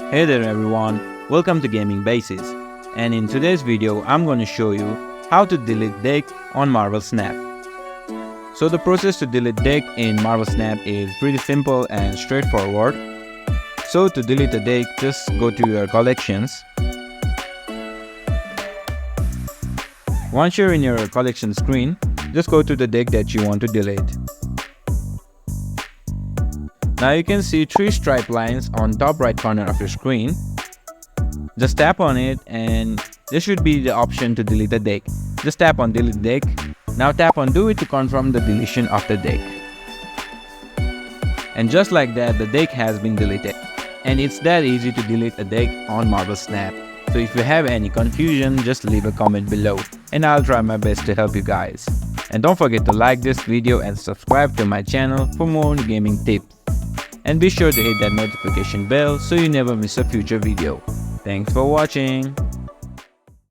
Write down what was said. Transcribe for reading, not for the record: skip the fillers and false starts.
Hey there everyone, welcome to Gaming Basics, and in today's video I'm going to show you how to delete deck on Marvel Snap. So the process to delete deck in Marvel Snap is pretty simple and straightforward. So to delete a deck, just go to your collections. Once you're in your collection screen, just go to the deck that you want to delete. Now you can see 3 stripe lines on top right corner of your screen. Just tap on it and there should be the option to delete the deck. Just tap on delete deck. Now tap on do it to confirm the deletion of the deck. And just like that, the deck has been deleted. And it's that easy to delete a deck on Marvel Snap. So if you have any confusion, just leave a comment below and I'll try my best to help you guys. And don't forget to like this video and subscribe to my channel for more gaming tips. And be sure to hit that notification bell so you never miss a future video. Thanks for watching.